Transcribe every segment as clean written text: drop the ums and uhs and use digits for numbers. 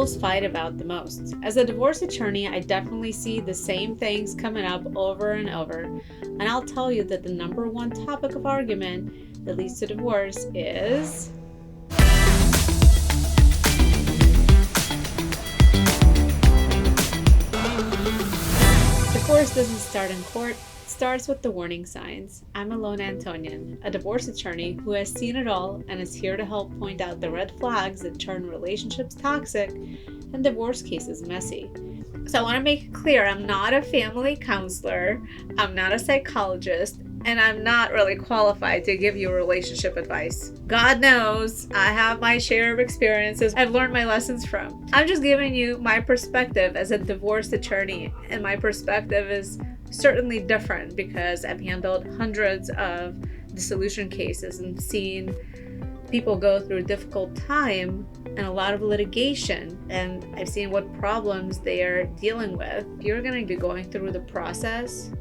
couples fight about the most? As a divorce attorney, I definitely see the same things coming up over and over. And I'll tell you that the number one topic of argument that leads to divorce is divorce doesn't start in court, it starts with the warning signs. I'm Ilona Antonyan, a divorce attorney who has seen it all and is here to help point out the red flags that turn relationships toxic and divorce cases messy. So I want to make it clear, I'm not a family counselor, I'm not a psychologist, and I'm not really qualified to give you relationship advice. God knows I have my share of experiences I've learned my lessons from. I'm just giving you my perspective as a divorce attorney, and my perspective is certainly different because I've handled hundreds of dissolution cases and seen people go through a difficult time and a lot of litigation, and I've seen what problems they are dealing with. If you're going to be going through the process,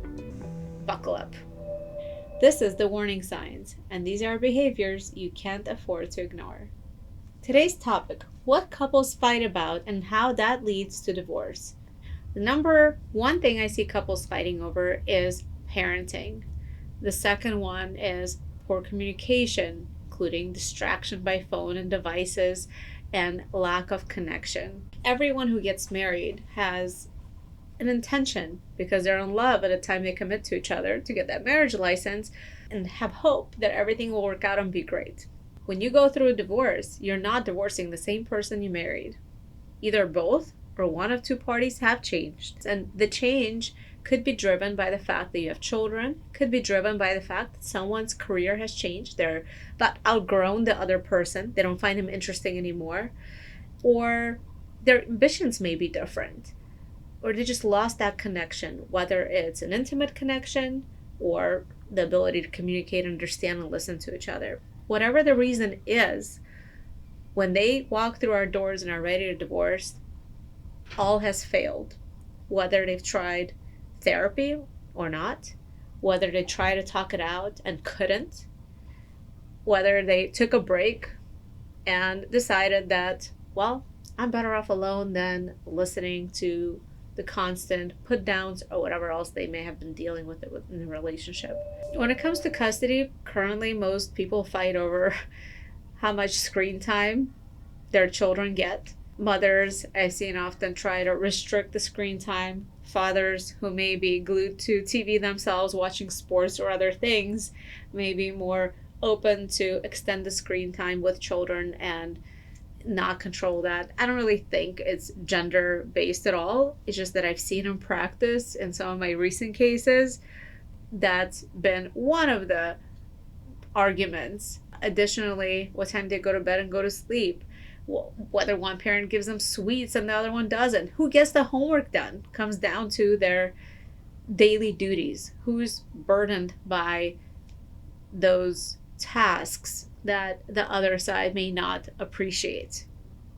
buckle up. This is the warning signs, and these are behaviors you can't afford to ignore. Today's topic: what couples fight about and how that leads to divorce. The number one thing I see couples fighting over is parenting. The second one is poor communication, including distraction by phone and devices and lack of connection. Everyone who gets married has an intention, because they're in love at the time they commit to each other, to get that marriage license and have hope that everything will work out and be great. When you go through a divorce, you're not divorcing the same person you married. Either both or one of two parties have changed. And the change could be driven by the fact that you have children, could be driven by the fact that someone's career has changed. They're about outgrown the other person. They don't find him interesting anymore. Or their ambitions may be different. Or they just lost that connection, whether it's an intimate connection or the ability to communicate, understand, and listen to each other. Whatever the reason is, when they walk through our doors and are ready to divorce, all has failed. Whether they've tried therapy or not, whether they tried to talk it out and couldn't, whether they took a break and decided that, well, I'm better off alone than listening to the constant put downs or whatever else they may have been dealing with in the relationship. When it comes to custody, currently most people fight over how much screen time their children get. Mothers, I've seen often try to restrict the screen time. Fathers who may be glued to TV themselves, watching sports or other things, may be more open to extend the screen time with children and not control that. I don't really think it's gender based at all. It's just that I've seen in practice in some of my recent cases, that's been one of the arguments. Additionally, what time they go to bed and go to sleep, whether one parent gives them sweets and the other one doesn't, who gets the homework done, comes down to their daily duties, who's burdened by those tasks that the other side may not appreciate.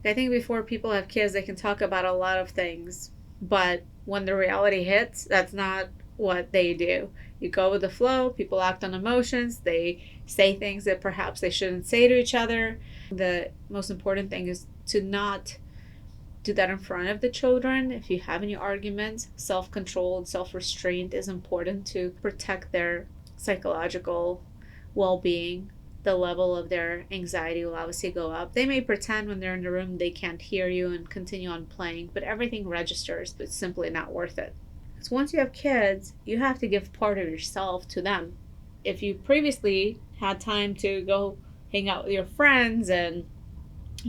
I think before people have kids, they can talk about a lot of things, but when the reality hits, that's not what they do. You go with the flow, people act on emotions, they say things that perhaps they shouldn't say to each other. The most important thing is to not do that in front of the children. If you have any arguments, self-control and self-restraint is important to protect their psychological well-being. The level of their anxiety will obviously go up. They may pretend when they're in the room they can't hear you and continue on playing, but everything registers. It's simply not worth it. Because once you have kids, you have to give part of yourself to them. If you previously had time to go hang out with your friends and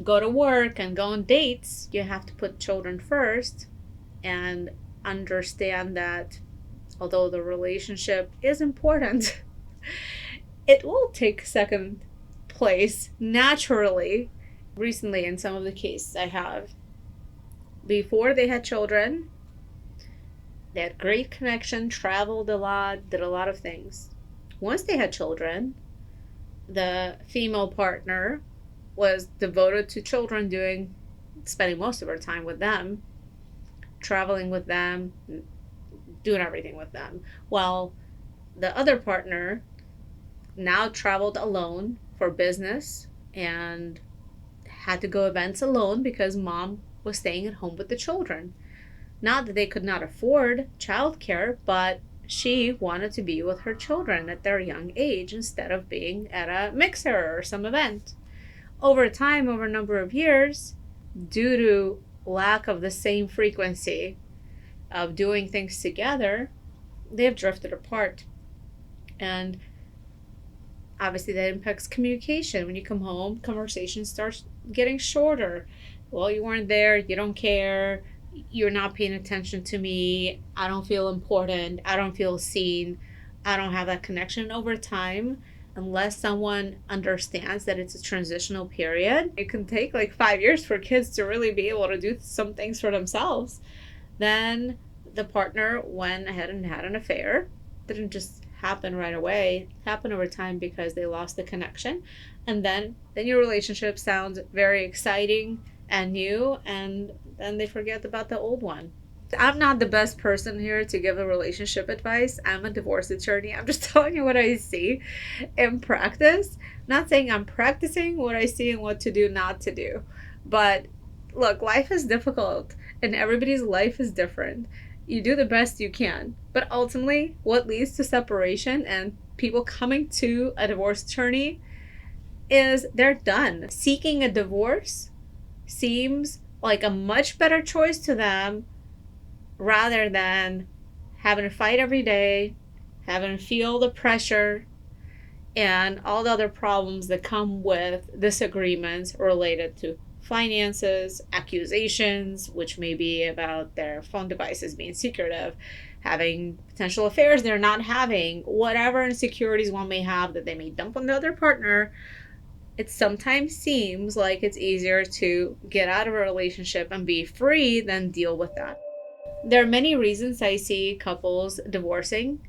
go to work and go on dates, you have to put children first and understand that although the relationship is important, it will take second place naturally. Recently, in some of the cases I have, before they had children, they had great connection, traveled a lot, did a lot of things. Once they had children, the female partner was devoted to children, spending most of her time with them, traveling with them, doing everything with them. While the other partner now traveled alone for business and had to go events alone because mom was staying at home with the children. Not that they could not afford childcare, but she wanted to be with her children at their young age instead of being at a mixer or some event. Over time, over a number of years, due to lack of the same frequency of doing things together, they've drifted apart. And obviously that impacts communication. When you come home, conversation starts getting shorter. Well, you weren't there, you don't care, you're not paying attention to me, I don't feel important, I don't feel seen, I don't have that connection. Over time, unless someone understands that it's a transitional period, it can take like 5 years for kids to really be able to do some things for themselves. Then the partner went ahead and had an affair. Didn't just happen right away, it happened over time because they lost the connection. And then your relationship sounds very exciting and new, and then they forget about the old one. I'm not the best person here to give a relationship advice. I'm a divorce attorney. I'm just telling you what I see in practice. Not saying I'm practicing what I see and what to do, not to do. But look, life is difficult and everybody's life is different. You do the best you can. But ultimately, what leads to separation and people coming to a divorce attorney is they're done. Seeking a divorce seems like a much better choice to them rather than having to fight every day, having to feel the pressure and all the other problems that come with disagreements related to finances, accusations, which may be about their phone devices being secretive, having potential affairs they're not having, whatever insecurities one may have that they may dump on the other partner. It sometimes seems like it's easier to get out of a relationship and be free than deal with that. There are many reasons I see couples divorcing.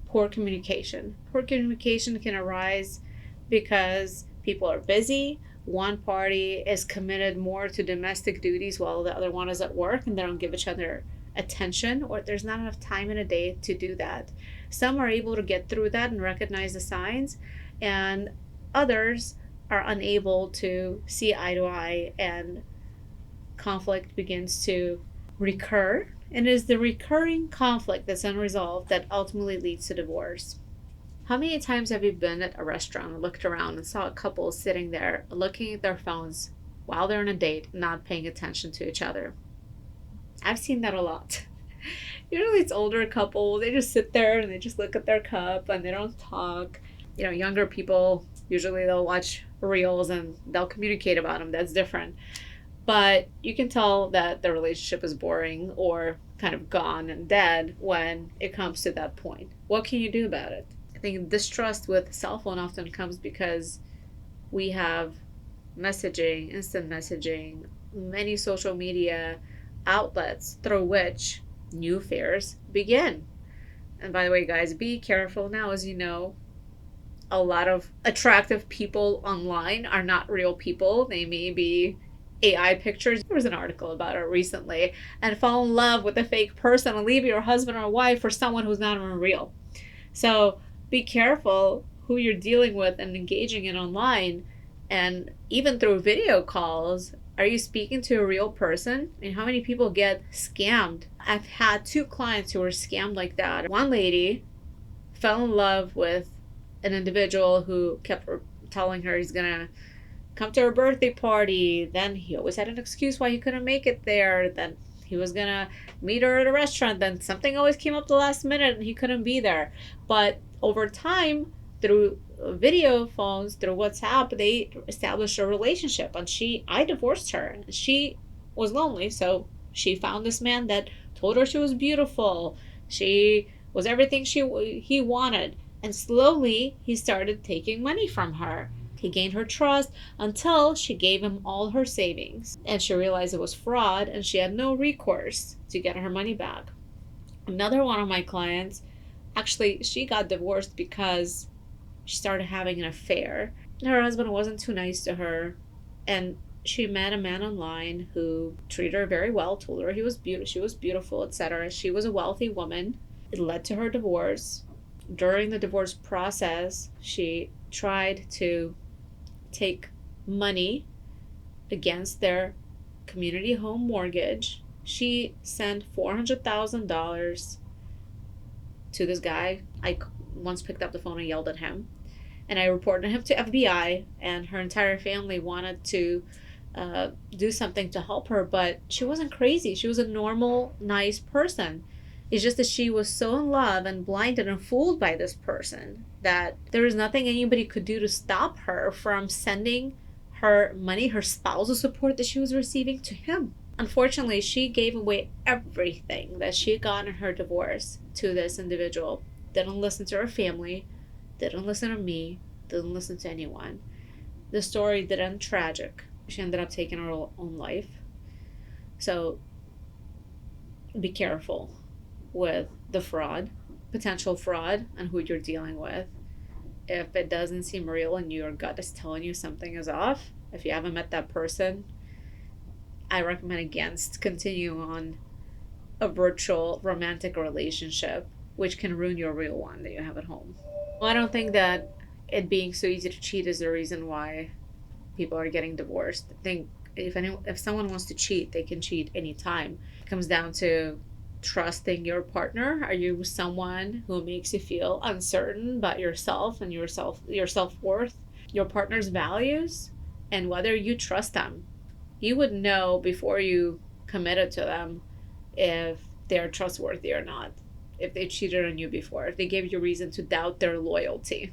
Poor communication. Poor communication can arise because people are busy. One party is committed more to domestic duties while the other one is at work and they don't give each other attention, or there's not enough time in a day to do that. Some are able to get through that and recognize the signs, and others are unable to see eye to eye, and conflict begins to recur. And it is the recurring conflict that's unresolved that ultimately leads to divorce. How many times have you been at a restaurant and looked around and saw a couple sitting there looking at their phones while they're on a date, not paying attention to each other? I've seen that a lot. Usually it's older couples, they just sit there and they just look at their cup and they don't talk. Younger people, usually they'll watch reels and they'll communicate about them. That's different. But you can tell that the relationship is boring or kind of gone and dead when it comes to that point. What can you do about it? I think distrust with cell phone often comes because we have messaging, instant messaging, many social media outlets through which new affairs begin. And by the way, guys, be careful now. As you know, a lot of attractive people online are not real people. They may be AI pictures. There was an article about it recently. And fall in love with a fake person and leave your husband or wife for someone who's not even real. So be careful who you're dealing with and engaging in online. And even through video calls, are you speaking to a real person? I mean, how many people get scammed? I've had 2 clients who were scammed like that. One lady fell in love with an individual who kept telling her he's gonna come to her birthday party. Then he always had an excuse why he couldn't make it there. Then he was gonna meet her at a restaurant. Then something always came up the last minute and he couldn't be there. But over time, through video phones, through WhatsApp, they established a relationship. And I divorced her. She was lonely, so she found this man that told her she was beautiful. She was everything he wanted. And slowly, he started taking money from her. He gained her trust until she gave him all her savings. And she realized it was fraud and she had no recourse to get her money back. Another one of my clients, actually, she got divorced because she started having an affair. Her husband wasn't too nice to her. And she met a man online who treated her very well, told her she was beautiful, etc. She was a wealthy woman. It led to her divorce. During the divorce process, she tried to take money against their community home mortgage. She sent $400,000 to this guy. I once picked up the phone and yelled at him, and I reported him to FBI, and her entire family wanted to do something to help her, but she wasn't crazy. She was a normal, nice person. It's just that she was so in love and blinded and fooled by this person that there was nothing anybody could do to stop her from sending her money, her spousal support that she was receiving, to him. Unfortunately, she gave away everything that she got in her divorce to this individual. Didn't listen to her family, didn't listen to me, didn't listen to anyone. The story did end tragic. She ended up taking her own life. So be careful with the fraud, potential fraud, and who you're dealing with. If it doesn't seem real and your gut is telling you something is off, if you haven't met that person, I recommend against continuing on a virtual romantic relationship, which can ruin your real one that you have at home. Well, I don't think that it being so easy to cheat is the reason why people are getting divorced. I think if someone wants to cheat, they can cheat anytime. It comes down to trusting your partner. Are you someone who makes you feel uncertain about yourself and your self-worth, your partner's values, and whether you trust them? You would know before you committed to them if they're trustworthy or not, if they cheated on you before, if they gave you reason to doubt their loyalty.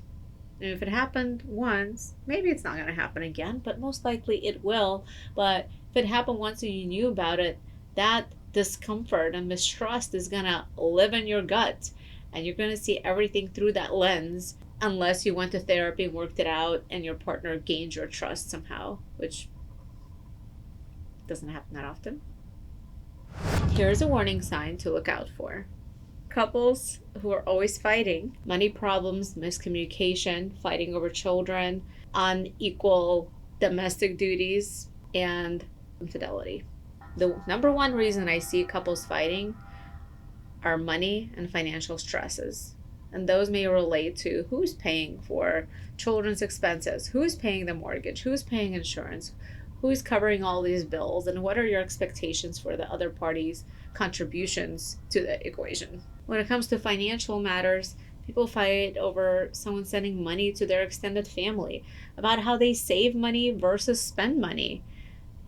And if it happened once, maybe it's not going to happen again, but most likely it will. But if it happened once and you knew about it, that discomfort and mistrust is going to live in your gut, and you're going to see everything through that lens, unless you went to therapy and worked it out and your partner gained your trust somehow, which doesn't happen that often. Here's a warning sign to look out for. Couples who are always fighting, money problems, miscommunication, fighting over children, unequal domestic duties, and infidelity. The number one reason I see couples fighting are money and financial stresses. And those may relate to who's paying for children's expenses, who's paying the mortgage, who's paying insurance, who's covering all these bills, and what are your expectations for the other party's contributions to the equation. When it comes to financial matters, people fight over someone sending money to their extended family, about how they save money versus spend money.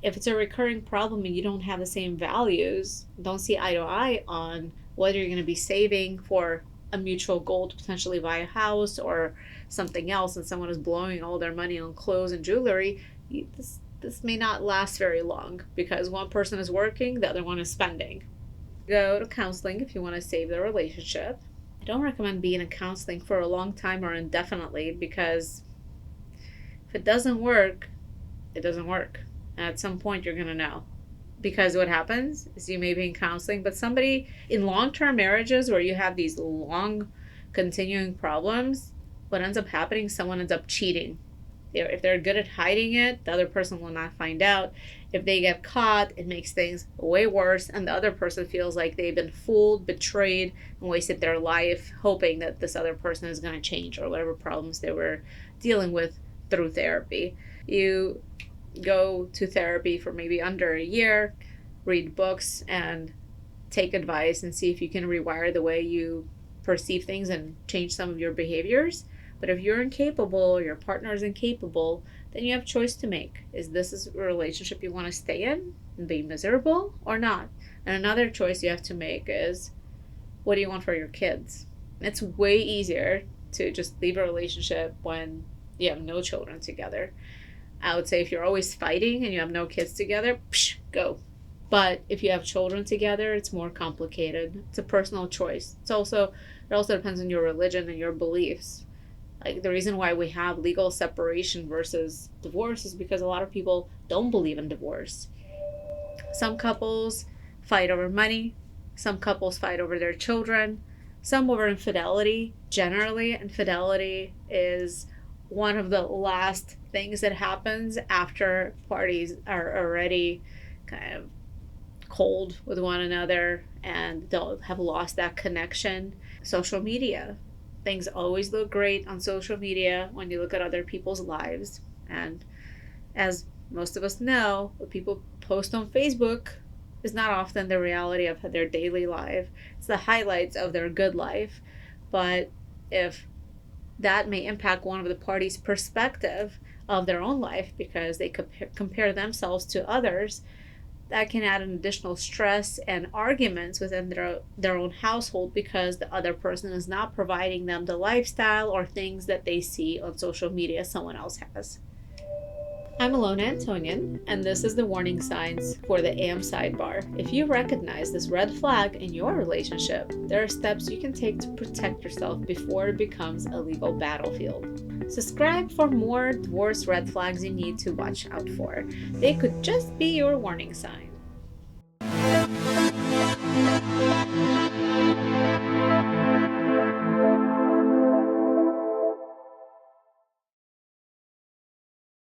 If it's a recurring problem and you don't have the same values, don't see eye to eye on whether you're going to be saving for a mutual goal to potentially buy a house or something else, and someone is blowing all their money on clothes and jewelry, this may not last very long, because one person is working, the other one is spending. Go to counseling if you want to save the relationship. I don't recommend being in counseling for a long time or indefinitely, because if it doesn't work, it doesn't work. And at some point you're going to know. Because what happens is you may be in counseling, but somebody in long-term marriages where you have these long continuing problems, what ends up happening, someone ends up cheating. If they're good at hiding it, the other person will not find out. If they get caught, it makes things way worse, and the other person feels like they've been fooled, betrayed, and wasted their life hoping that this other person is going to change, or whatever problems they were dealing with through therapy. You go to therapy for maybe under a year, read books, and take advice and see if you can rewire the way you perceive things and change some of your behaviors. But if you're incapable, or your partner is incapable, then you have a choice to make. Is this a relationship you want to stay in and be miserable, or not? And another choice you have to make is, what do you want for your kids? It's way easier to just leave a relationship when you have no children together. I would say if you're always fighting and you have no kids together, go. But if you have children together, it's more complicated. It's a personal choice. It also depends on your religion and your beliefs. Like, the reason why we have legal separation versus divorce is because a lot of people don't believe in divorce. Some couples fight over money. Some couples fight over their children. Some over infidelity. Generally, infidelity is one of the last things that happens after parties are already kind of cold with one another and they'll have lost that connection. Social media. Things always look great on social media when you look at other people's lives. And as Most of us know what people post on Facebook is not often the reality of their daily life. It's the highlights of their good life. But if that may impact one of the parties' perspective of their own life because they compare themselves to others, that can add an additional stress and arguments within their own household because the other person is not providing them the lifestyle or things that they see on social media someone else has. I'm Ilona Antonyan, and this is the warning signs for the AM Sidebar. If you recognize this red flag in your relationship, there are steps you can take to protect yourself before it becomes a legal battlefield. Subscribe for more divorce red flags you need to watch out for. They could just be your warning signs.